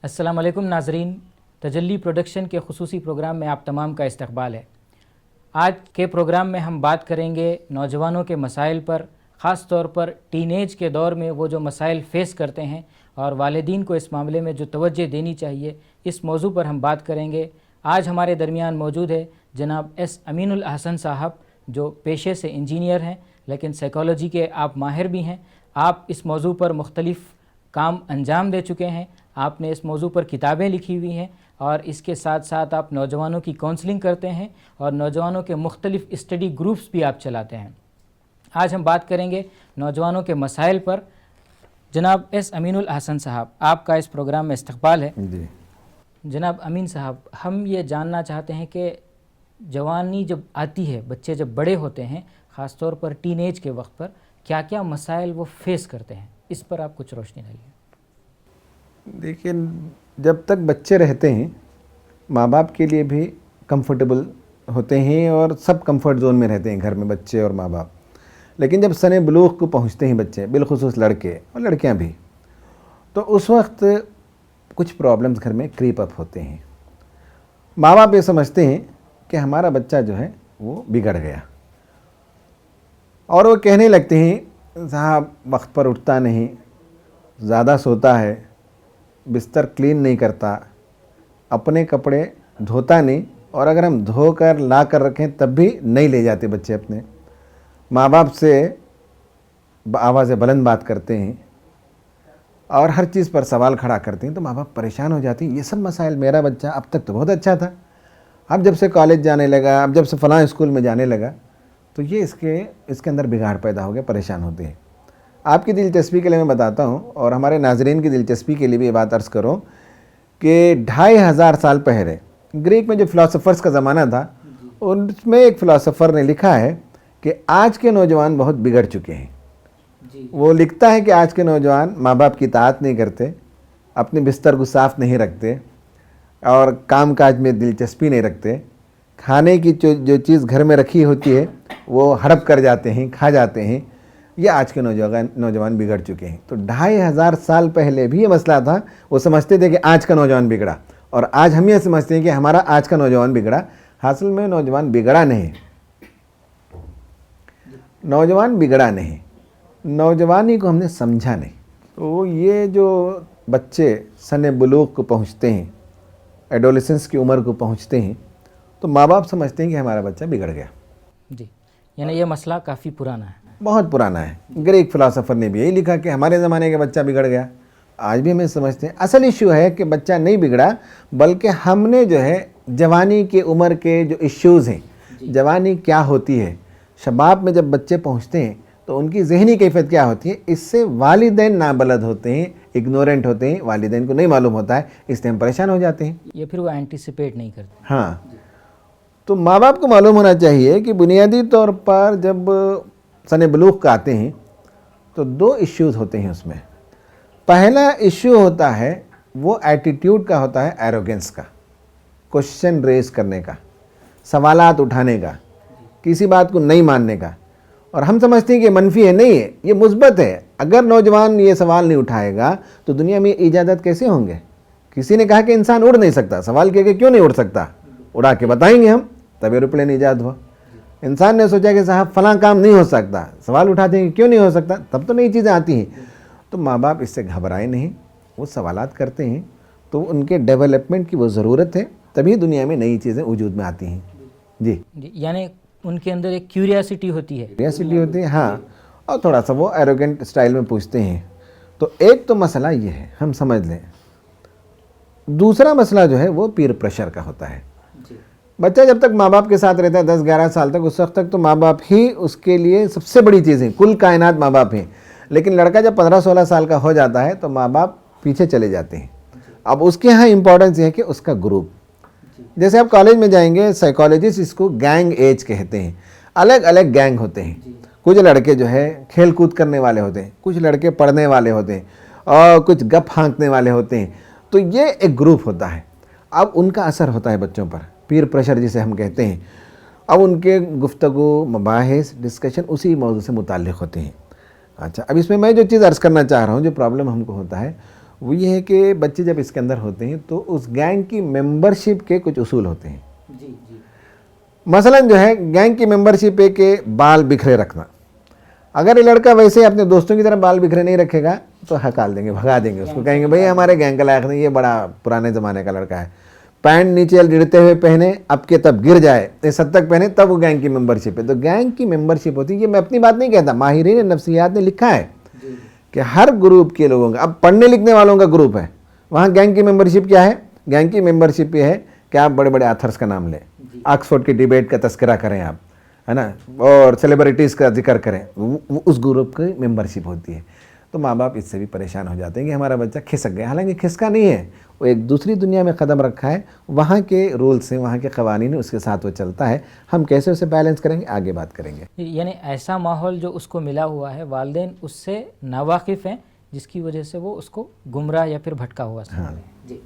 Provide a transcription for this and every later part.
السلام علیکم ناظرین، تجلی پروڈکشن کے خصوصی پروگرام میں آپ تمام کا استقبال ہے۔ آج کے پروگرام میں ہم بات کریں گے نوجوانوں کے مسائل پر، خاص طور پر ٹین ایج کے دور میں وہ جو مسائل فیس کرتے ہیں اور والدین کو اس معاملے میں جو توجہ دینی چاہیے، اس موضوع پر ہم بات کریں گے۔ آج ہمارے درمیان موجود ہے جناب ایس امین الاحسن صاحب، جو پیشے سے انجینئر ہیں لیکن سائیکالوجی کے آپ ماہر بھی ہیں۔ آپ اس موضوع پر مختلف کام انجام دے چکے ہیں، آپ نے اس موضوع پر کتابیں لکھی ہوئی ہیں اور اس کے ساتھ ساتھ آپ نوجوانوں کی کونسلنگ کرتے ہیں اور نوجوانوں کے مختلف اسٹڈی گروپس بھی آپ چلاتے ہیں۔ آج ہم بات کریں گے نوجوانوں کے مسائل پر۔ جناب ایس امین الاحسن صاحب، آپ کا اس پروگرام میں استقبال ہے۔ جی جناب امین صاحب، ہم یہ جاننا چاہتے ہیں کہ جوانی جب آتی ہے، بچے جب بڑے ہوتے ہیں، خاص طور پر ٹین ایج کے وقت پر کیا کیا مسائل وہ فیس کرتے ہیں، اس پر آپ کچھ روشنی ڈالیے۔ دیکھیے، جب تک بچے رہتے ہیں ماں باپ کے لیے بھی کمفرٹیبل ہوتے ہیں اور سب کمفرٹ زون میں رہتے ہیں گھر میں بچے اور ماں باپ، لیکن جب سن بلوغ کو پہنچتے ہیں بچے، بالخصوص لڑکے اور لڑکیاں بھی، تو اس وقت کچھ پرابلمز گھر میں کریپ اپ ہوتے ہیں۔ ماں باپ یہ سمجھتے ہیں کہ ہمارا بچہ جو ہے وہ بگڑ گیا، اور وہ کہنے لگتے ہیں صاحب وقت پر اٹھتا نہیں، زیادہ سوتا ہے، بستر کلین نہیں کرتا، اپنے کپڑے دھوتا نہیں، اور اگر ہم دھو کر لا کر رکھیں تب بھی نہیں لے جاتے بچے اپنے۔ ماں باپ سے آواز بلند بات کرتے ہیں اور ہر چیز پر سوال کھڑا کرتے ہیں، تو ماں باپ پریشان ہو جاتے ہیں۔ یہ سب مسائل، میرا بچہ اب تک تو بہت اچھا تھا، اب جب سے کالج جانے لگا، اب جب سے فلاں اسکول میں جانے لگا، تو یہ اس کے اندر بگاڑ پیدا ہو گیا، پریشان ہوتے ہیں۔ آپ کی دلچسپی کے لیے میں بتاتا ہوں، اور ہمارے ناظرین کی دلچسپی کے لیے بھی یہ بات عرض کروں کہ 2500 سال پہلے گریک میں جو فلاسفرز کا زمانہ تھا، اس میں ایک فلاسفر نے لکھا ہے کہ آج کے نوجوان بہت بگڑ چکے ہیں۔ وہ لکھتا ہے کہ آج کے نوجوان ماں باپ کی اطاعت نہیں کرتے، اپنے بستر کو صاف نہیں رکھتے، اور کام کاج میں دلچسپی نہیں رکھتے، کھانے کی جو چیز گھر میں رکھی ہوتی ہے وہ ہڑپ کر جاتے ہیں، کھا جاتے ہیں۔ یہ آج کے نوجوان بگڑ چکے ہیں۔ تو 2500 سال پہلے بھی یہ مسئلہ تھا، وہ سمجھتے تھے کہ آج کا نوجوان بگڑا، اور آج ہم یہ سمجھتے ہیں کہ ہمارا آج کا نوجوان بگڑا۔ حاصل میں نوجوان بگڑا نہیں، نوجوان بگڑا نہیں، نوجوانی کو ہم نے سمجھا نہیں۔ تو یہ جو بچے سن بلوغ کو پہنچتے ہیں، ایڈولیسنس کی عمر کو پہنچتے ہیں، تو ماں باپ سمجھتے ہیں کہ ہمارا بچہ بگڑ گیا۔ جی، یعنی یہ مسئلہ کافی پرانا ہے، بہت پرانا ہے۔ گریک فلاسفر نے بھی یہی لکھا کہ ہمارے زمانے کا بچہ بگڑ گیا۔ آج بھی ہمیں سمجھتے ہیں اصل ایشو ہے کہ بچہ نہیں بگڑا، بلکہ ہم نے جو ہے جوانی کی عمر کے جو ایشوز ہیں، جوانی کیا ہوتی ہے، شباب میں جب بچے پہنچتے ہیں تو ان کی ذہنی کیفیت کیا ہوتی ہے، اس سے والدین نابلد ہوتے ہیں، اگنورنٹ ہوتے ہیں، والدین کو نہیں معلوم ہوتا ہے، اس لیے ہم پریشان ہو جاتے ہیں۔ یہ پھر وہ اینٹیسپیٹ نہیں کرتے۔ ہاں، تو ماں باپ کو معلوم ہونا چاہیے کہ بنیادی طور پر جب سن بلوغ کا آتے ہیں تو 2 ایشوز ہوتے ہیں اس میں۔ پہلا ایشو ہوتا ہے وہ ایٹیٹیوڈ کا ہوتا ہے، ایروگنس کا، کوشچن ریز کرنے کا، سوالات اٹھانے کا، کسی بات کو نہیں ماننے کا، اور ہم سمجھتے ہیں کہ منفی ہے، نہیں ہے، یہ مثبت ہے۔ اگر نوجوان یہ سوال نہیں اٹھائے گا تو دنیا میں ایجادات کیسے ہوں گے؟ کسی نے کہا کہ انسان اڑ نہیں سکتا، سوال کیا کہ کیوں نہیں اڑ سکتا؟ اڑا کے بتائیں گے ہم، تب ایروپلین ایجاد ہوا۔ انسان نے سوچا کہ صاحب فلاں کام نہیں ہو سکتا، سوال اٹھاتے ہیں کہ کیوں نہیں ہو سکتا، تب تو نئی چیزیں آتی ہیں۔ تو ماں باپ اس سے گھبرائے نہیں، وہ سوالات کرتے ہیں، تو ان کے ڈیولپمنٹ کی وہ ضرورت ہے، تبھی دنیا میں نئی چیزیں وجود میں آتی ہیں۔ جی، یعنی ان کے اندر ایک کیوریاسٹی ہوتی ہے، کیوریاسٹی ہوتی ہے، ہاں، اور تھوڑا سا وہ ایروگنٹ اسٹائل میں پوچھتے ہیں۔ تو ایک تو مسئلہ یہ ہے، ہم سمجھ لیں۔ دوسرا مسئلہ جو ہے وہ پیر پریشر کا ہوتا ہے۔ بچہ جب تک ماں باپ کے ساتھ رہتا ہے 10-11 سال تک، اس وقت تک تو ماں باپ ہی اس کے لیے سب سے بڑی چیز ہیں، کل کائنات ماں باپ ہیں۔ لیکن لڑکا جب 15-16 سال کا ہو جاتا ہے تو ماں باپ پیچھے چلے جاتے ہیں۔ اب اس کے ہاں امپورٹنس یہ ہے کہ اس کا گروپ، جیسے آپ کالج میں جائیں گے، سائیکالوجسٹ اس کو گینگ ایج کہتے ہیں، الگ الگ گینگ ہوتے ہیں۔ کچھ لڑکے جو ہے کھیل کود کرنے والے ہوتے ہیں، کچھ لڑکے پڑھنے والے ہوتے ہیں، اور کچھ گپ پھانکنے والے ہوتے ہیں۔ تو یہ ایک گروپ ہوتا ہے۔ اب ان کا اثر ہوتا ہے بچوں پر، پیر پریشر جسے ہم کہتے ہیں۔ اب ان کے گفتگو، مباحث، ڈسکشن اسی موضوع سے متعلق ہوتے ہیں۔ اچھا، اب اس میں جو چیز عرض کرنا چاہ رہا ہوں، جو پرابلم ہم کو ہوتا ہے وہ یہ ہے کہ بچے جب اس کے اندر ہوتے ہیں تو اس گینگ کی ممبرشپ کے کچھ اصول ہوتے ہیں. جی جی. مثلا جو ہے گینگ کی ممبرشپ ہے کہ بال بکھرے رکھنا. اگر یہ لڑکا ویسے اپنے دوستوں کی طرح بال بکھرے نہیں رکھے گا تو ہکال دیں گے, بھگا دیں گے اس کو, کہیں گے بھئی ہمارے گینگ کا لائق نہیں, یہ بڑا پرانے زمانے کا لڑکا ہے. پینٹ نیچے گرتے ہوئے پہنے, اب کے تب گر جائے, اس حد تک پہنے, تب وہ گینگ کی ممبرشپ ہے. تو گینگ کی ممبرشپ ہوتی ہے, یہ میں اپنی بات نہیں کہتا, ماہرین نفسیات نے لکھا ہے کہ ہر گروپ کے لوگوں کا, اب پڑھنے لکھنے والوں کا گروپ ہے, وہاں گینگ کی ممبرشپ کیا ہے؟ گینگ کی ممبرشپ یہ ہے کہ آپ بڑے بڑے آتھرس کا نام لیں, آکسفورڈ کی ڈیبیٹ کا تذکرہ کریں آپ, ہے نا, اور سیلیبریٹیز کا ذکر کریں, وہ اس گروپ کی ممبرشپ ہوتی ہے. تو ماں باپ اس سے بھی پریشان ہو جاتے ہیں کہ ہمارا بچہ کھسک گیا, حالانکہ کھسکا نہیں ہے, وہ ایک دوسری دنیا میں قدم رکھا ہے, وہاں کے رولس ہیں, وہاں کے قوانین ہیں, اس کے ساتھ وہ چلتا ہے. ہم کیسے اسے بیلنس کریں گے, آگے بات کریں گے. یعنی ایسا ماحول جو اس کو ملا ہوا ہے, والدین اس سے ناواقف ہیں, جس کی وجہ سے وہ اس کو گمراہ یا پھر بھٹکا ہوا سمجھتے ہیں. جی.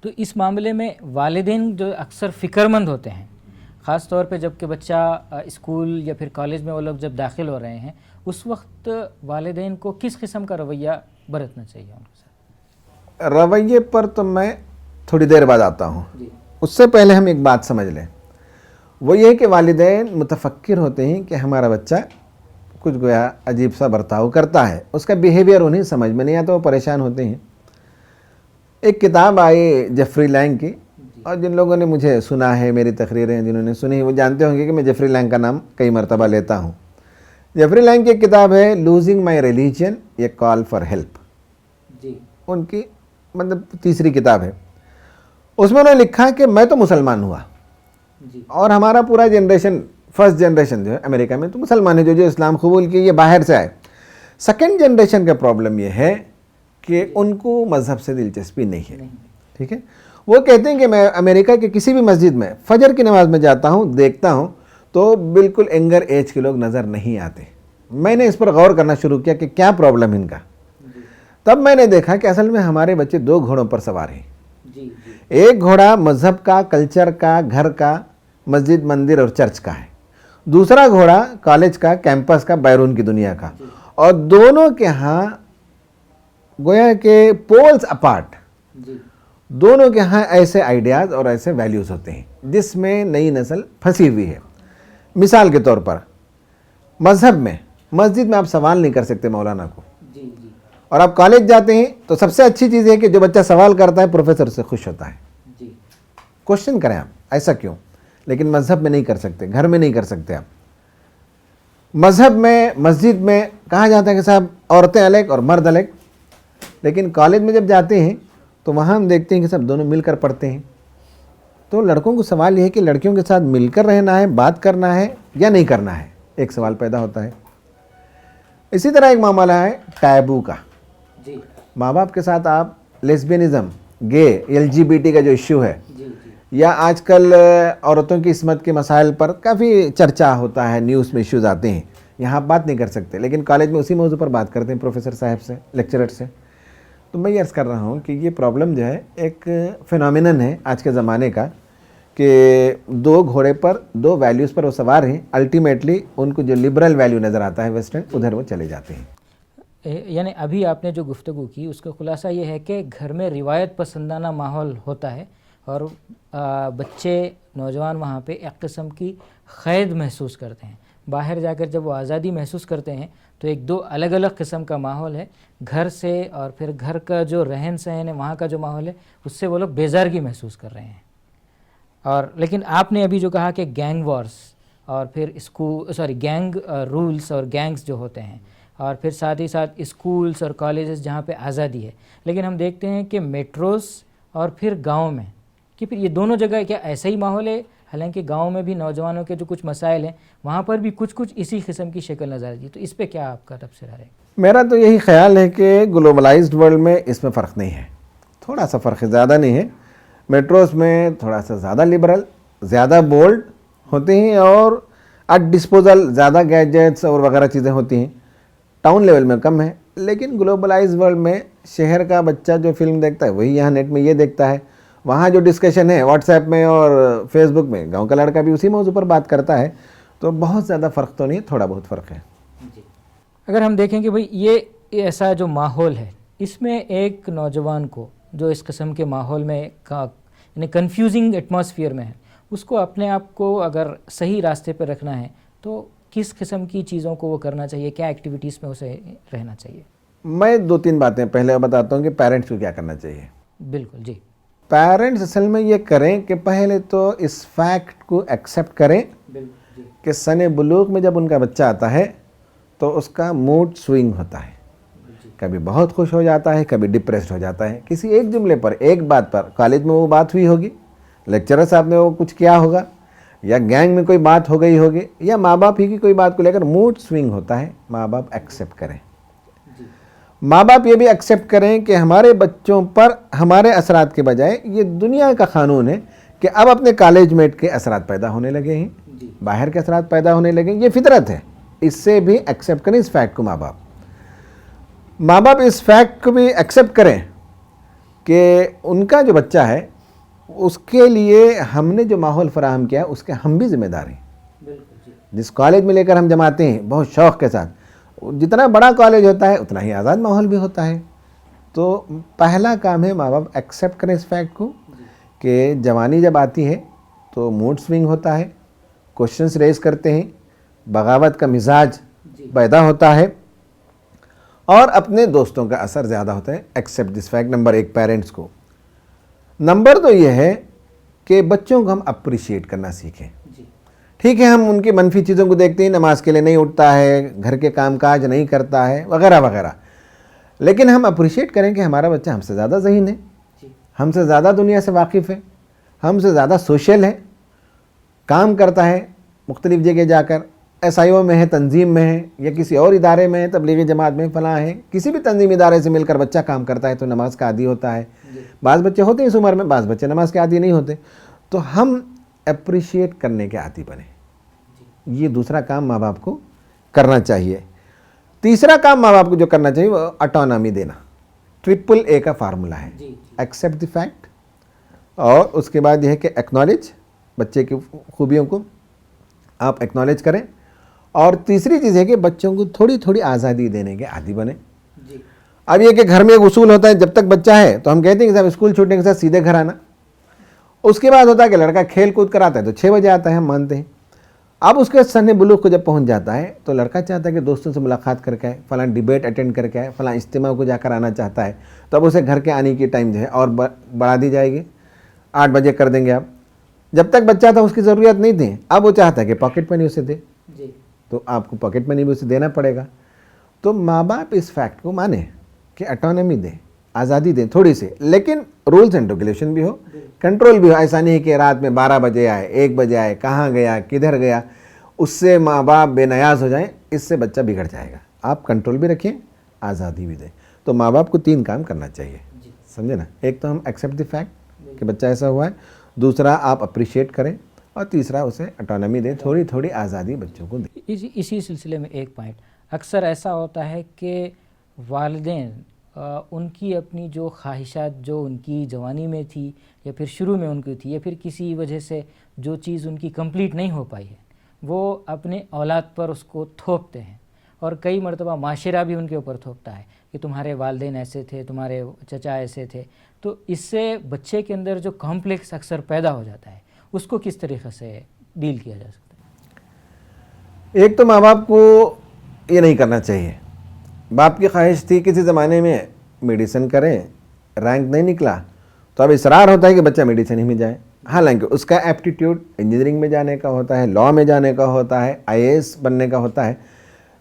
تو اس معاملے میں والدین جو اکثر فکر مند ہوتے ہیں, خاص طور پہ جب کہ بچہ اسکول یا پھر کالج میں وہ لوگ جب داخل ہو رہے ہیں, اس وقت والدین کو کس قسم کا رویہ برتنا چاہیے ان کے ساتھ؟ رویے پر تو میں تھوڑی دیر بعد آتا ہوں. اس سے پہلے ہم ایک بات سمجھ لیں, وہ یہ کہ والدین متفکر ہوتے ہیں کہ ہمارا بچہ کچھ گویا عجیب سا برتاؤ کرتا ہے, اس کا بیہیویئر انہیں سمجھ میں نہیں آتا, وہ پریشان ہوتے ہیں. ایک کتاب آئی جیفری لینگ کی, اور جن لوگوں نے مجھے سنا ہے, میری تقریریں جنہوں نے سنی وہ جانتے ہوں گے کہ میں جیفری لینگ کا نام کئی مرتبہ لیتا ہوں. جیفری لینگ کی ایک کتاب ہے لوزنگ مائی ریلیجن, یہ کال فار ہیلپ, ان کی مطلب تیسری کتاب ہے. اس میں انہوں نے لکھا کہ میں تو مسلمان ہوا, اور ہمارا پورا جنریشن, فرسٹ جنریشن جو ہے امریکہ میں تو مسلمان ہے, جو اسلام قبول کی, یہ باہر سے آئے. سیکنڈ جنریشن کا پرابلم یہ ہے کہ ان کو مذہب سے دلچسپی نہیں ہے. ٹھیک ہے, وہ کہتے ہیں کہ میں امریکہ کے کسی بھی مسجد میں فجر کی نماز میں جاتا ہوں, دیکھتا ہوں تو بالکل ینگر ایج کے لوگ نظر نہیں آتے. میں نے اس پر غور کرنا شروع کیا کہ کیا پرابلم ان کا. تب میں نے دیکھا کہ اصل میں ہمارے بچے دو گھوڑوں پر سوار ہیں. ایک گھوڑا مذہب کا, کلچر کا, گھر کا, مسجد, مندر اور چرچ کا ہے. دوسرا گھوڑا کالج کا, کیمپس کا, بیرون کی دنیا کا. اور دونوں کے ہاں گویا کہ پولز اپارٹ, دونوں کے ہاں ایسے آئیڈیاز اور ایسے ویلیوز ہوتے ہیں جس میں نئی نسل پھنسی ہوئی ہے. مثال کے طور پر مذہب میں, مسجد میں آپ سوال نہیں کر سکتے مولانا کو, اور آپ کالج جاتے ہیں تو سب سے اچھی چیز ہے کہ جو بچہ سوال کرتا ہے پروفیسر سے خوش ہوتا ہے. کوشچن کریں آپ, ایسا کیوں؟ لیکن مذہب میں نہیں کر سکتے, گھر میں نہیں کر سکتے آپ. مذہب میں, مسجد میں کہا جاتا ہے کہ صاحب عورتیں الگ اور مرد الگ, لیکن کالج میں جب جاتے ہیں تو وہاں ہم دیکھتے ہیں کہ سب دونوں مل کر پڑھتے ہیں. تو لڑکوں کو سوال یہ ہے کہ لڑکیوں کے ساتھ مل کر رہنا ہے, بات کرنا ہے یا نہیں کرنا ہے, ایک سوال پیدا ہوتا ہے. اسی طرح ایک معاملہ ہے ٹیبو کا. ماں باپ کے ساتھ آپ لیسبینزم, گے, LGBT کا جو ایشو ہے, یا آج کل عورتوں کی عصمت کے مسائل پر کافی چرچا ہوتا ہے, نیوز میں ایشوز آتے ہیں, یہاں آپ بات نہیں کر سکتے, لیکن کالج میں اسی موضوع پر بات کرتے ہیں پروفیسر صاحب سے, لیکچرر سے. تو میں یہ عرض کر رہا ہوں کہ یہ پرابلم جو ہے ایک فینومینن ہے آج کے زمانے کا, کہ دو گھوڑے پر, دو ویلیوز پر وہ سوار ہیں, الٹیمیٹلی ان کو جو لبرل ویلیو نظر آتا ہے ویسٹرن, ادھر وہ چلے جاتے ہیں. یعنی ابھی آپ نے جو گفتگو کی اس کا خلاصہ یہ ہے کہ گھر میں روایت پسندانہ ماحول ہوتا ہے, اور بچے, نوجوان وہاں پہ ایک قسم کی قید محسوس کرتے ہیں. باہر جا کر جب وہ آزادی محسوس کرتے ہیں تو ایک دو الگ الگ قسم کا ماحول ہے گھر سے, اور پھر گھر کا جو رہن سہن ہے, وہاں کا جو ماحول ہے, اس سے وہ لوگ بیزارگی محسوس کر رہے ہیں. اور لیکن آپ نے ابھی جو کہا کہ گینگ وارز, اور پھر گینگ رولز اور گینگز جو ہوتے ہیں, اور پھر ساتھ ہی ساتھ اسکولز اور کالجز جہاں پہ آزادی ہے, لیکن ہم دیکھتے ہیں کہ میٹروز اور پھر گاؤں میں کہ پھر یہ دونوں جگہ کیا ایسا ہی ماحول ہے؟ حالانکہ گاؤں میں بھی نوجوانوں کے جو کچھ مسائل ہیں وہاں پر بھی کچھ اسی قسم کی شکل نظر آتی ہے. تو اس پہ کیا آپ کا تبصرہ ہے؟ میرا تو یہی خیال ہے کہ گلوبلائزڈ ورلڈ میں اس میں فرق نہیں ہے, تھوڑا سا فرق ہے, زیادہ نہیں ہے. میٹروز میں تھوڑا سا زیادہ لبرل, زیادہ بولڈ ہوتے ہیں, اور ایٹ ڈسپوزل زیادہ گیجٹس اور وغیرہ چیزیں ہوتی ہیں. ٹاؤن لیول میں کم ہے. لیکن گلوبلائز ورلڈ میں شہر کا بچہ جو فلم دیکھتا ہے وہی یہاں نیٹ میں یہ دیکھتا ہے. وہاں جو ڈسکشن ہے واٹس ایپ میں اور فیس بک میں, گاؤں کا لڑکا بھی اسی موضوع پر بات کرتا ہے. تو بہت زیادہ فرق تو نہیں, تھوڑا بہت فرق ہے. اگر ہم دیکھیں کہ بھئی یہ ایسا جو ماحول ہے اس میں ایک نوجوان کو جو اس قسم کے ماحول میں یعنی کنفیوزنگ ایٹماسفیئر میں ہے، اس کو اپنے آپ کو اگر صحیح راستے پہ رکھنا ہے تو کس قسم کی چیزوں کو وہ کرنا چاہیے، کیا ایکٹیویٹیز میں اسے رہنا چاہیے؟ میں 2-3 باتیں پہلے بتاتا ہوں کہ پیرنٹس کو کیا کرنا چاہیے۔ بالکل جی، پیرنٹس اصل میں یہ کریں کہ پہلے تو اس فیکٹ کو ایکسیپٹ کریں کہ سن بلوغ میں جب ان کا بچہ آتا ہے تو اس کا موڈ سوئنگ ہوتا ہے، کبھی بہت خوش ہو جاتا ہے، کبھی ڈپریسڈ ہو جاتا ہے، کسی ایک جملے پر، ایک بات پر، کالج میں وہ بات ہوئی ہوگی، لیکچرر صاحب نے وہ کچھ کیا ہوگا، یا گینگ میں کوئی بات ہو گئی ہوگی، یا ماں باپ ہی کی کوئی بات کو لے کر موڈ سوئنگ ہوتا ہے۔ ماں باپ ایکسیپٹ کریں، ماں باپ یہ بھی ایکسیپٹ کریں کہ ہمارے بچوں پر ہمارے اثرات کے بجائے یہ دنیا کا قانون ہے کہ اب اپنے کالج میٹ کے اثرات پیدا ہونے لگے ہیں، باہر کے اثرات پیدا ہونے لگے ہیں، یہ فطرت ہے، اس سے بھی ایکسیپٹ کریں اس فیکٹ کو۔ ماں باپ اس فیکٹ کو بھی ایکسیپٹ کریں کہ ان کا جو بچہ ہے اس کے لیے ہم نے جو ماحول فراہم کیا ہے اس کے ہم بھی ذمہ دار ہیں۔ جس کالج میں لے کر ہم جماتے ہیں بہت شوق کے ساتھ، جتنا بڑا کالج ہوتا ہے اتنا ہی آزاد ماحول بھی ہوتا ہے، تو پہلا کام ہے ماں باپ ایکسیپٹ کریں اس فیکٹ کو کہ جوانی جب آتی ہے تو موڈ سوئنگ ہوتا ہے، کوشچنس ریز کرتے ہیں، بغاوت کا مزاج پیدا ہوتا ہے، اور اپنے دوستوں کا اثر زیادہ ہوتا ہے۔ Accept this fact, number 1 parents کو۔ نمبر 2 یہ ہے کہ بچوں کو ہم اپریشیٹ کرنا سیکھیں۔ ٹھیک ہے، ہم ان کی منفی چیزوں کو دیکھتے ہیں، نماز کے لیے نہیں اٹھتا ہے، گھر کے کام کاج نہیں کرتا ہے، وغیرہ وغیرہ، لیکن ہم اپریشیٹ کریں کہ ہمارا بچہ ہم سے زیادہ ذہین ہے، ہم سے زیادہ دنیا سے واقف ہے، ہم سے زیادہ سوشل ہے، کام کرتا ہے مختلف جگہ جا کر، ایس آئی او میں ہے، تنظیم میں ہے، یا کسی اور ادارے میں ہے، تبلیغی جماعت میں فلاں ہے، کسی بھی تنظیم ادارے سے مل کر بچہ کام کرتا ہے تو نماز کا عادی ہوتا ہے۔ بعض بچے ہوتے ہیں اس عمر میں، بعض بچے نماز کے عادی نہیں ہوتے، تو ہم اپریشیٹ کرنے کے عادی بنیں۔ یہ دوسرا کام ماں باپ کو کرنا چاہیے۔ تیسرا کام ماں باپ کو جو کرنا چاہیے وہ آٹونومی دینا۔ 3AA کا فارمولا ہے، ایکسیپٹ دی فیکٹ، اور اس کے بعد یہ ہے کہ ایکنالج، بچے کی خوبیوں کو آپ ایکنالج کریں، اور تیسری چیز ہے کہ بچوں کو تھوڑی تھوڑی آزادی دینے کے عادی بنیں۔ اب یہ کہ گھر میں ایک اصول ہوتا ہے، جب تک بچہ ہے تو ہم کہتے ہیں کہ صاحب اسکول چھوٹنے کے ساتھ سیدھے گھر آنا، اس کے بعد ہوتا ہے کہ لڑکا کھیل کود کر آتا ہے تو 6 بجے آتا ہے، ہم مانتے ہیں۔ اب اس کے سن بلوغ کو جب پہنچ جاتا ہے تو لڑکا چاہتا ہے کہ دوستوں سے ملاقات کر کے آئے، فلاں ڈیبیٹ اٹینڈ کر کے آئے، فلاں اجتماع کو جا کر آنا چاہتا ہے، تو اب اسے گھر کے آنے کی ٹائم جو ہے اور بڑھا دی جائے گی، 8 بجے کر دیں گے آپ۔ جب تک بچہ تھا اس کی ضرورت نہیں تھی، اب وہ چاہتا ہے کہ پاکٹ منی اسے دے، تو آپ کو پاکٹ منی بھی اسے دینا پڑے گا۔ تو ماں باپ اس فیکٹ کو مانیں کہ اٹانومی دیں، آزادی دیں تھوڑی سی، لیکن رولز اینڈ ریگولیشن بھی ہو، کنٹرول بھی ہو۔ ایسا نہیں کہ رات میں 12 بجے آئے، 1 بجے آئے، کہاں گیا، کدھر گیا، اس سے ماں باپ بے نیاز ہو جائیں، اس سے بچہ بگڑ جائے گا۔ آپ کنٹرول بھی رکھیں، آزادی بھی دیں۔ تو ماں باپ کو 3 کام کرنا چاہیے، سمجھے نا؟ ایک تو ہم ایکسیپٹ دی فیکٹ کہ بچہ ایسا ہوا ہے، دوسرا آپ اپریشیٹ کریں، اور تیسرا اسے اٹانومی دیں، تھوڑی تھوڑی آزادی بچوں کو دیں۔ اسی سلسلے میں ایک پوائنٹ، اکثر ایسا ہوتا ہے کہ والدین ان کی اپنی جو خواہشات جو ان کی جوانی میں تھی یا پھر شروع میں ان کی تھی، یا پھر کسی وجہ سے جو چیز ان کی کمپلیٹ نہیں ہو پائی ہے، وہ اپنے اولاد پر اس کو تھوپتے ہیں، اور کئی مرتبہ معاشرہ بھی ان کے اوپر تھوپتا ہے کہ تمہارے والدین ایسے تھے، تمہارے چچا ایسے تھے۔ تو اس سے بچے کے اندر جو کمپلیکس اکثر پیدا ہو جاتا ہے، اس کو کس طریقے سے ڈیل کیا جا سکتا ہے؟ ایک تو ماں باپ کو یہ نہیں کرنا چاہیے۔ باپ کی خواہش تھی کسی زمانے میں میڈیسن کریں، رینک نہیں نکلا تو اب اصرار ہوتا ہے کہ بچہ میڈیسن ہی میں جائے، حالانکہ اس کا ایپٹیٹیوڈ انجینئرنگ میں جانے کا ہوتا ہے، لاء میں جانے کا ہوتا ہے، IAS بننے کا ہوتا ہے۔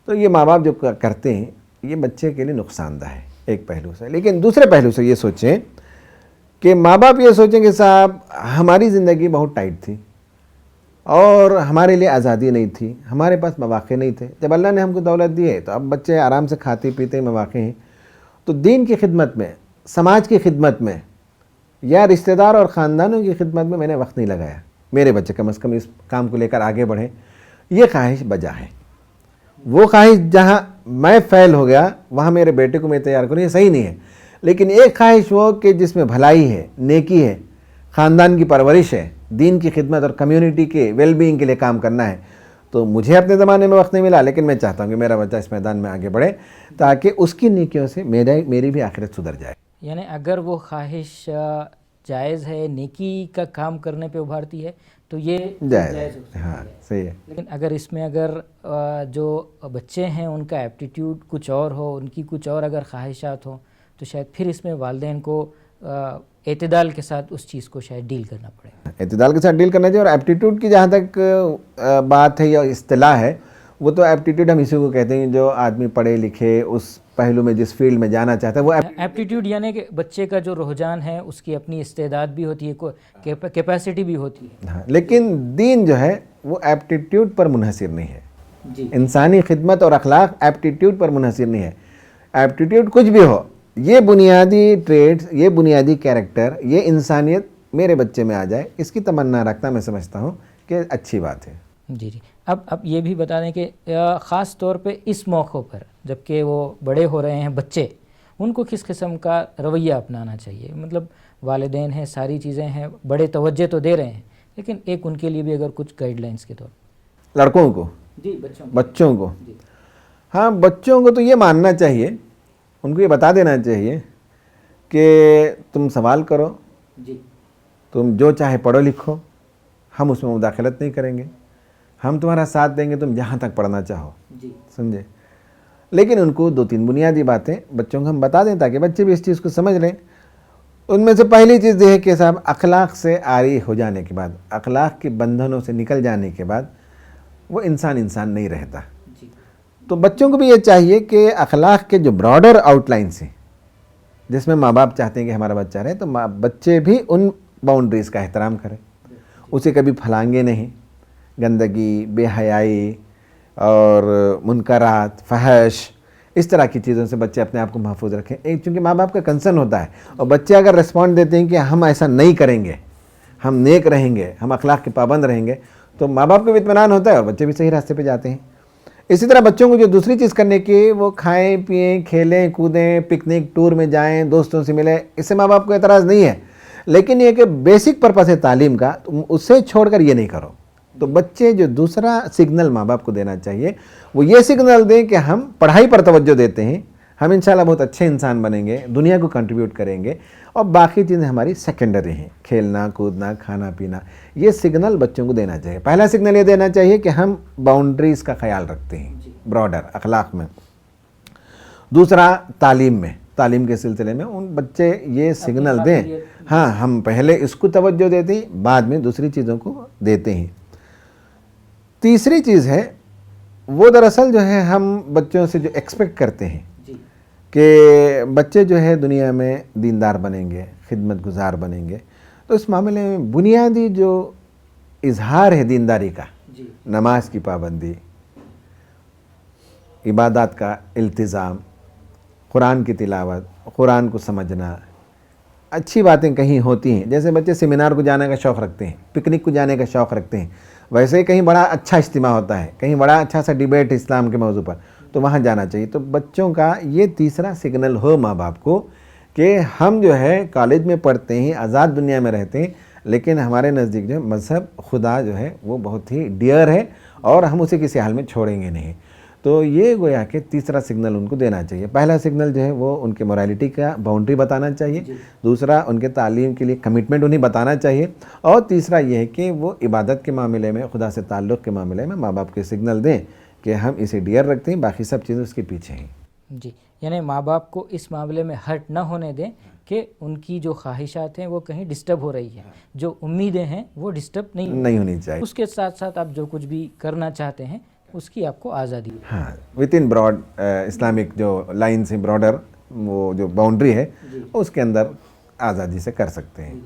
تو یہ ماں باپ جو کرتے ہیں یہ بچے کے لیے نقصان دہ ہے ایک پہلو سے، لیکن دوسرے پہلو سے یہ سوچیں کہ ماں باپ یہ سوچیں کہ صاحب ہماری زندگی بہت ٹائٹ تھی اور ہمارے لیے آزادی نہیں تھی، ہمارے پاس مواقع نہیں تھے، جب اللہ نے ہم کو دولت دی ہے تو اب بچے آرام سے کھاتے پیتے مواقع ہیں، تو دین کی خدمت میں، سماج کی خدمت میں، یا رشتہ دار اور خاندانوں کی خدمت میں نے وقت نہیں لگایا، میرے بچے کم از کم اس کام کو لے کر آگے بڑھیں۔ یہ خواہش بجا ہے۔ وہ خواہش جہاں میں فیل ہو گیا وہاں میرے بیٹے کو میں تیار کروں، یہ صحیح نہیں ہے، لیکن ایک خواہش وہ کہ جس میں بھلائی ہے، نیکی ہے، خاندان کی پرورش ہے، دین کی خدمت اور کمیونٹی کے ویل بینگ کے لیے کام کرنا ہے، تو مجھے اپنے زمانے میں وقت نہیں ملا، لیکن میں چاہتا ہوں کہ میرا بچہ اس میدان میں آگے بڑھے تاکہ اس کی نیکیوں سے میری بھی آخرت سدھر جائے. یعنی اگر وہ خواہش جائز ہے، نیکی کا کام کرنے پہ ابھارتی ہے تو یہ جائز ہو سکتی ہاں ہے. صحیح ہے. لیکن اگر اس میں اگر جو بچے ہیں ان کا ایپٹیٹیوڈ کچھ اور ہو، ان کی کچھ اور اگر خواہشات ہوں، تو شاید پھر اس میں والدین کو اعتدال کے ساتھ اس چیز کو شاید ڈیل کرنا پڑے. اعتدال کے ساتھ ڈیل کرنا چاہیے. اور ایپٹیٹیوڈ کی جہاں تک بات ہے یا اصطلاح ہے، وہ تو ایپٹیٹیوڈ ہم اسی کو کہتے ہیں جو آدمی پڑھے لکھے اس پہلو میں جس فیلڈ میں جانا چاہتا ہے وہ ایپٹیٹیوڈ یعنی کہ بچے کا جو رجحان ہے اس کی اپنی استعداد بھی ہوتی ہے، کیپیسٹی بھی ہوتی ہے. ہاں، لیکن دین جو ہے وہ ایپٹیٹیوڈ پر منحصر نہیں ہے. جی انسانی خدمت اور اخلاق ایپٹیٹیوڈ پر منحصر نہیں ہے. ایپٹیٹیوڈ کچھ بھی ہو، یہ بنیادی ٹریٹس، یہ بنیادی کیریکٹر، یہ انسانیت میرے بچے میں آ جائے، اس کی تمنا رکھنا میں سمجھتا ہوں کہ اچھی بات ہے. جی. اب یہ بھی بتا دیں کہ خاص طور پہ اس موقع پر جب کہ وہ بڑے ہو رہے ہیں بچے، ان کو کس قسم کا رویہ اپنانا چاہیے؟ مطلب والدین ہیں، ساری چیزیں ہیں، بڑے توجہ تو دے رہے ہیں، لیکن ایک ان کے لیے بھی اگر کچھ گائیڈ لائنس کے طور پر. لڑکوں کو، جی بچوں کو، جی ہاں بچوں کو تو یہ ماننا چاہیے، ان کو یہ بتا دینا چاہیے کہ تم سوال کرو، جی تم جو چاہے پڑھو لکھو، ہم اس میں مداخلت نہیں کریں گے، ہم تمہارا ساتھ دیں گے تم جہاں تک پڑھنا چاہو. جی سمجھے؟ لیکن ان کو 2-3 بنیادی باتیں بچوں کو ہم بتا دیں تاکہ بچے بھی اس چیز کو سمجھ لیں. ان میں سے پہلی چیز یہ ہے کہ صاحب اخلاق سے عاری ہو جانے کے بعد، اخلاق کے بندھنوں سے نکل جانے کے بعد وہ انسان نہیں رہتا. جی تو بچوں کو بھی یہ چاہیے کہ اخلاق کے جو براڈر آؤٹ لائنس ہیں جس میں ماں باپ چاہتے ہیں کہ ہمارا بچہ رہے، تو بچے بھی ان باؤنڈریز کا احترام کریں، اسے کبھی پھلانگے نہیں. گندگی، بے حیائی اور منکرات، فحش، اس طرح کی چیزوں سے بچے اپنے آپ کو محفوظ رکھیں. ایک چونکہ ماں باپ کا کنسرن ہوتا ہے، اور بچے اگر ریسپونڈ دیتے ہیں کہ ہم ایسا نہیں کریں گے، ہم نیک رہیں گے، ہم اخلاق کے پابند رہیں گے، تو ماں باپ کو بھی اطمینان ہوتا ہے اور بچے بھی صحیح راستے پہ جاتے ہیں. اسی طرح بچوں کو جو دوسری چیز کرنے کی، وہ کھائیں پئیں، کھیلیں کودیں، پکنک ٹور میں جائیں، دوستوں سے ملیں، اس سے ماں باپ کو اعتراض نہیں ہے. لیکن یہ کہ بیسک پرپس ہے تعلیم کا، تم اسے چھوڑ کر یہ نہیں کرو. تو بچے جو دوسرا سگنل ماں باپ کو دینا چاہیے وہ یہ سگنل دیں کہ ہم پڑھائی پر توجہ دیتے ہیں، ہم انشاءاللہ بہت اچھے انسان بنیں گے، دنیا کو کنٹریبیوٹ کریں گے، اور باقی چیزیں ہماری سیکنڈری ہیں، کھیلنا کودنا، کھانا پینا. یہ سگنل بچوں کو دینا چاہیے. پہلا سگنل یہ دینا چاہیے کہ ہم باؤنڈریز کا خیال رکھتے ہیں براڈر اخلاق میں. دوسرا تعلیم میں، تعلیم کے سلسلے میں ان بچے یہ سگنل دیں، ہاں ہم پہلے اس کو توجہ دیتے ہیں، بعد میں دوسری چیزوں کو دیتے ہیں. تیسری چیز ہے وہ دراصل جو ہے ہم بچوں سے جو ایکسپیکٹ کرتے ہیں کہ بچے جو ہے دنیا میں دیندار بنیں گے، خدمت گزار بنیں گے. تو اس معاملے میں بنیادی جو اظہار ہے دینداری کا، نماز کی پابندی، عبادات کا التزام، قرآن کی تلاوت، قرآن کو سمجھنا، اچھی باتیں کہیں ہوتی ہیں. جیسے بچے سیمینار کو جانے کا شوق رکھتے ہیں، پکنک کو جانے کا شوق رکھتے ہیں، ویسے ہی کہیں بڑا اچھا اجتماع ہوتا ہے، کہیں بڑا اچھا سا ڈیبیٹ اسلام کے موضوع پر، تو وہاں جانا چاہیے. تو بچوں کا یہ تیسرا سگنل ہو ماں باپ کو کہ ہم جو ہے کالج میں پڑھتے ہیں، آزاد دنیا میں رہتے ہیں، لیکن ہمارے نزدیک جو مذہب خدا جو ہے وہ بہت ہی ڈیئر ہے اور ہم اسے کسی حال میں چھوڑیں گے نہیں. تو یہ گویا کہ تیسرا سگنل ان کو دینا چاہیے. پہلا سگنل جو ہے وہ ان کے morality کا باؤنڈری بتانا چاہیے، دوسرا ان کے تعلیم کے لیے کمٹمنٹ انہیں بتانا چاہیے، اور تیسرا یہ ہے کہ وہ عبادت کے معاملے میں، خدا سے تعلق کے معاملے میں ماں باپ کے سگنل دیں کہ ہم اسے ڈیئر رکھتے ہیں، باقی سب چیزیں اس کے پیچھے ہیں. جی، یعنی ماں باپ کو اس معاملے میں ہرٹ نہ ہونے دیں کہ ان کی جو خواہشات ہیں وہ کہیں ڈسٹرب ہو رہی ہیں، جو امیدیں ہیں وہ ڈسٹرب نہیں ہونی چاہیے. اس کے ساتھ ساتھ آپ جو کچھ بھی کرنا چاہتے ہیں اس کی آپ کو آزادی. ہاں، ود ان براڈ اسلامک جو لائنس ہیں، براڈر وہ جو باؤنڈری ہے اس کے اندر آزادی سے کر سکتے ہیں.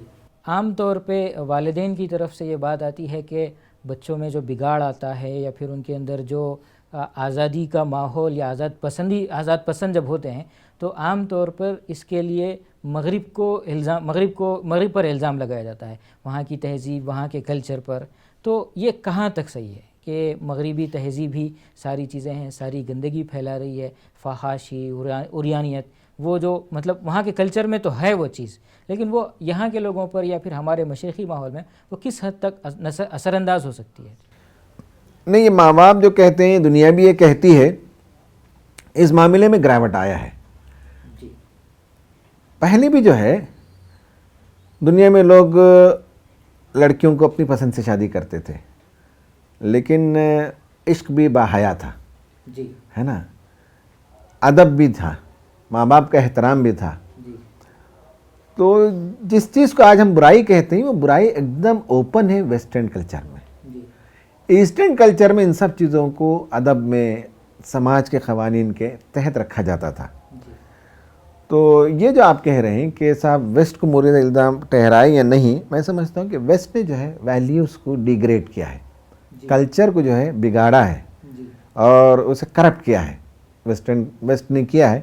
عام طور پہ والدین کی طرف سے یہ بات آتی ہے کہ بچوں میں جو بگاڑ آتا ہے یا پھر ان کے اندر جو آزادی کا ماحول یا آزاد پسند جب ہوتے ہیں تو عام طور پر اس کے لیے مغرب پر الزام لگایا جاتا ہے، وہاں کی تہذیب، وہاں کے کلچر پر. تو یہ کہاں تک صحیح ہے کہ مغربی تہذیب ہی ساری چیزیں ہیں، ساری گندگی پھیلا رہی ہے، فحاشی، عریانیت، وہ جو مطلب وہاں کے کلچر میں تو ہے وہ چیز، لیکن وہ یہاں کے لوگوں پر یا پھر ہمارے مشرقی ماحول میں وہ کس حد تک اثر انداز ہو سکتی ہے؟ نہیں، یہ ماں باپ جو کہتے ہیں، دنیا بھی یہ کہتی ہے، اس معاملے میں گراوٹ آیا ہے. پہلے بھی جو ہے دنیا میں لوگ لڑکیوں کو اپنی پسند سے شادی کرتے تھے، لیکن عشق بھی باحیا تھا، ہے نا، ادب بھی تھا، ماں باپ کا احترام بھی تھا. تو جس چیز کو آج ہم برائی کہتے ہیں وہ برائی ایک دم اوپن ہے ویسٹرن کلچر میں. ایسٹرن کلچر میں ان سب چیزوں کو ادب میں، سماج کے قوانین کے تحت رکھا جاتا تھا. تو یہ جو آپ کہہ رہے ہیں کہ صاحب ویسٹ کو مورد الزام ٹھہرائے یا نہیں، میں سمجھتا ہوں کہ ویسٹ نے جو ہے ویلیوز کو ڈیگریڈ کیا ہے، کلچر کو جو ہے بگاڑا ہے اور اسے کرپٹ کیا ہے، ویسٹ نے کیا ہے.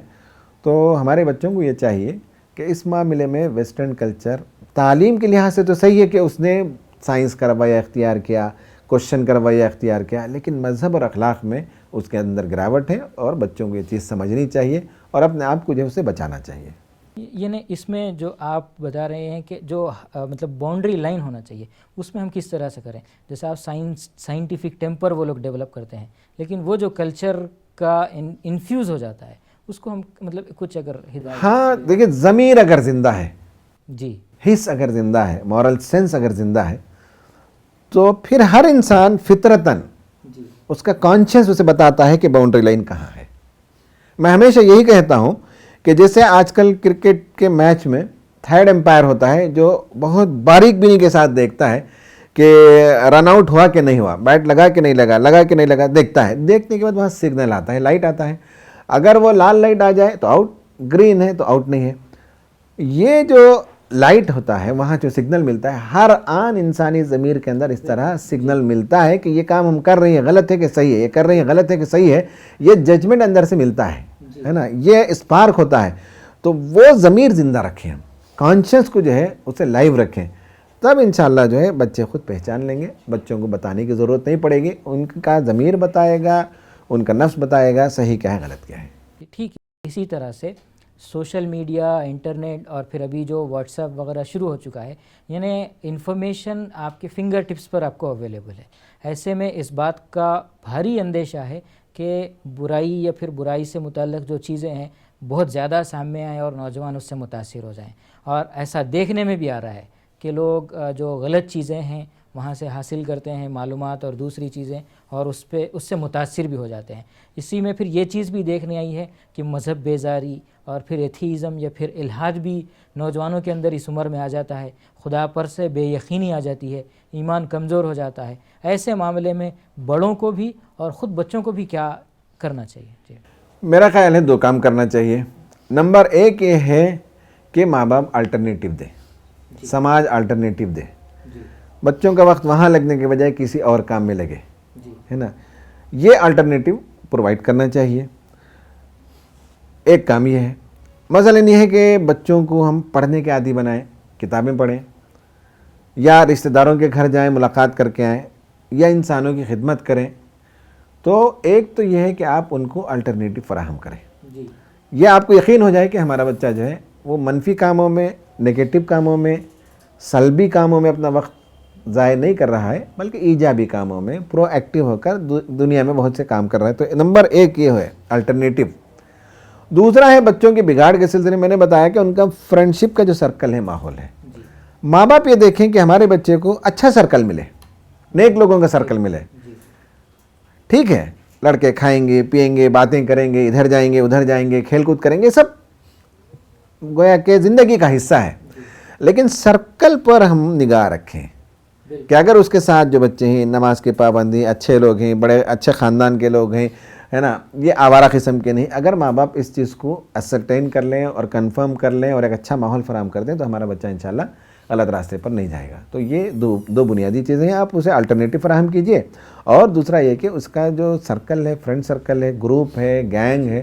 تو ہمارے بچوں کو یہ چاہیے کہ اس معاملے میں ویسٹرن کلچر تعلیم کے لحاظ سے تو صحیح ہے کہ اس نے سائنس کا رویہ اختیار کیا، کوشچن کا رویہ اختیار کیا، لیکن مذہب اور اخلاق میں اس کے اندر گراوٹ ہے اور بچوں کو یہ چیز سمجھنی چاہیے اور اپنے آپ کو جو ہے اسے بچانا چاہیے. یعنی اس میں جو آپ بتا رہے ہیں کہ جو مطلب باؤنڈری لائن ہونا چاہیے، اس میں ہم کس طرح سے کریں؟ جیسے آپ سائنٹیفک ٹیمپر وہ لوگ ڈیولپ کرتے ہیں، لیکن وہ جو کلچر کا انفیوز ہو جاتا ہے اس کو ہم مطلب کچھ اگر ہدایت. ہاں دیکھیں، ضمیر اگر زندہ ہے، جی، حس اگر زندہ ہے، مورل سینس اگر زندہ ہے، تو پھر ہر انسان فطرتاً اس کا کانشیس اسے بتاتا ہے کہ باؤنڈری لائن کہاں ہے. میں ہمیشہ یہی کہتا ہوں کہ جیسے آج کل کرکٹ کے میچ میں تھرڈ امپائر ہوتا ہے جو بہت باریک بینی کے ساتھ دیکھتا ہے کہ رن آؤٹ ہوا کہ نہیں ہوا، بیٹ لگا کہ نہیں لگا، لگا کہ نہیں لگا، دیکھتا ہے. دیکھنے کے بعد وہاں سگنل آتا ہے، لائٹ آتا ہے. اگر وہ لال لائٹ آ جائے تو آؤٹ، گرین ہے تو آؤٹ نہیں ہے. یہ جو لائٹ ہوتا ہے، وہاں جو سگنل ملتا ہے، ہر آن انسانی ضمیر کے اندر اس طرح سگنل ملتا ہے کہ یہ کام ہم کر رہے ہیں غلط ہے کہ صحیح ہے، یہ کر رہے ہیں غلط ہے کہ صحیح ہے. یہ ججمنٹ اندر سے ملتا ہے نا، یہ اسپارک ہوتا ہے. تو وہ ضمیر زندہ رکھیں، ہم کانشیس کو جو ہے اسے لائیو رکھیں، تب انشاءاللہ جو ہے بچے خود پہچان لیں گے. بچوں کو بتانے کی ضرورت نہیں پڑے گی، ان کا ضمیر بتائے گا، ان کا نفس بتائے گا صحیح کیا ہے غلط کیا ہے. ٹھیک ہے. اسی طرح سے سوشل میڈیا، انٹرنیٹ اور پھر ابھی جو واٹس ایپ وغیرہ شروع ہو چکا ہے، یعنی انفارمیشن آپ کے فنگر ٹپس پر آپ کو اویلیبل ہے. ایسے میں اس بات کا بھاری اندیشہ ہے کہ برائی یا پھر برائی سے متعلق جو چیزیں ہیں بہت زیادہ سامنے آئیں اور نوجوان اس سے متاثر ہو جائیں. اور ایسا دیکھنے میں بھی آ رہا ہے کہ لوگ جو غلط چیزیں ہیں وہاں سے حاصل کرتے ہیں معلومات اور دوسری چیزیں، اور اس سے متاثر بھی ہو جاتے ہیں. اسی میں پھر یہ چیز بھی دیکھنے آئی ہے کہ مذہب بیزاری اور پھر ایتھیزم یا پھر الحاد بھی نوجوانوں کے اندر اس عمر میں آ جاتا ہے. خدا پر سے بے یقینی آ جاتی ہے، ایمان کمزور ہو جاتا ہے. ایسے معاملے میں بڑوں کو بھی اور خود بچوں کو بھی کیا کرنا چاہیے؟ جی، میرا خیال ہے 2 کام کرنا چاہیے. نمبر 1 یہ ہے کہ ماں باپ الٹرنیٹیو دے، سماج الٹرنیٹیو دے. بچوں کا وقت وہاں لگنے کے بجائے کسی اور کام میں لگے، ہے نا. یہ الٹرنیٹیو پرووائڈ کرنا چاہیے. ایک کام یہ ہے. مثلا یہ ہے کہ بچوں کو ہم پڑھنے کے عادی بنائیں، کتابیں پڑھیں، یا رشتہ داروں کے گھر جائیں ملاقات کر کے آئیں، یا انسانوں کی خدمت کریں. تو ایک تو یہ ہے کہ آپ ان کو الٹرنیٹیو فراہم کریں. یہ آپ کو یقین ہو جائے کہ ہمارا بچہ جو ہے وہ منفی کاموں میں، نیگیٹو کاموں میں، سلبی کاموں میں اپنا وقت ضائع نہیں کر رہا ہے، بلکہ ایجابی کاموں میں پرو ایکٹیو ہو کر دنیا میں بہت سے کام کر رہا ہے. تو نمبر 1 یہ ہے الٹرنیٹیو. دوسرا ہے بچوں کے بگاڑ کے سلسلے میں نے بتایا کہ ان کا فرینڈشپ کا جو سرکل ہے، ماحول ہے. ماں باپ یہ دیکھیں کہ ہمارے بچے کو اچھا سرکل ملے، نیک لوگوں کا سرکل ملے. ٹھیک ہے، لڑکے کھائیں گے، پئیں گے، باتیں کریں گے، ادھر جائیں گے، ادھر جائیں گے، کھیل کود کریں گے، سب گویا کہ زندگی کا حصہ ہے. لیکن سرکل پر ہم نگاہ رکھیں کہ اگر اس کے ساتھ جو بچے ہیں نماز کی پابندی، اچھے لوگ ہیں، بڑے اچھے خاندان کے لوگ ہیں، ہے نا، یہ آوارہ قسم کے نہیں. اگر ماں باپ اس چیز کو اسرٹین کر لیں اور کنفرم کر لیں اور ایک اچھا ماحول فراہم کر دیں تو ہمارا بچہ انشاءاللہ غلط راستے پر نہیں جائے گا. تو یہ دو بنیادی چیزیں ہیں. آپ اسے الٹرنیٹیو فراہم کیجئے. اور دوسرا یہ کہ اس کا جو سرکل ہے، فرینڈ سرکل ہے، گروپ ہے، گینگ ہے،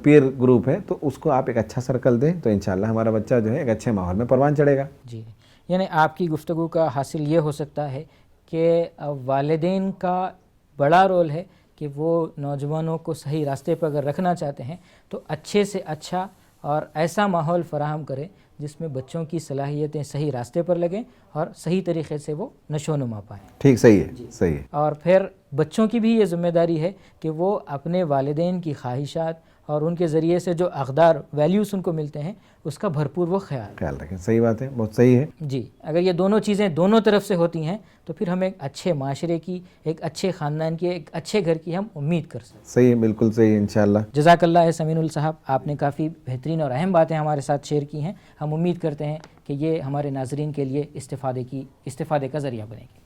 پیر گروپ ہے، تو اس کو آپ ایک اچھا سرکل دیں تو انشاءاللہ ہمارا بچہ جو ہے ایک اچھے ماحول میں پروان چڑھے گا. جی، یعنی آپ کی گفتگو کا حاصل یہ ہو سکتا ہے کہ والدین کا بڑا رول ہے کہ وہ نوجوانوں کو صحیح راستے پر اگر رکھنا چاہتے ہیں تو اچھے سے اچھا اور ایسا ماحول فراہم کرے جس میں بچوں کی صلاحیتیں صحیح راستے پر لگیں اور صحیح طریقے سے وہ نشو و نما پائیں. ٹھیک, صحیح ہے, صحیح ہے. اور پھر بچوں کی بھی یہ ذمہ داری ہے کہ وہ اپنے والدین کی خواہشات اور ان کے ذریعے سے جو اقدار ویلیوز ان کو ملتے ہیں اس کا بھرپور وہ خیال رکھیں. صحیح بات ہے, بہت صحیح ہے. جی, اگر یہ دونوں چیزیں دونوں طرف سے ہوتی ہیں تو پھر ہم ایک اچھے معاشرے کی, ایک اچھے خاندان کی, ایک اچھے گھر کی ہم امید کر سکتے ہیں. صحیح ہے, بالکل صحیح ہے, انشاءاللہ. جزاک اللہ سمین الصاحب, آپ نے کافی بہترین اور اہم باتیں ہمارے ساتھ شیئر کی ہیں. ہم امید کرتے ہیں کہ یہ ہمارے ناظرین کے لیے استفادے کا ذریعہ بنے گی.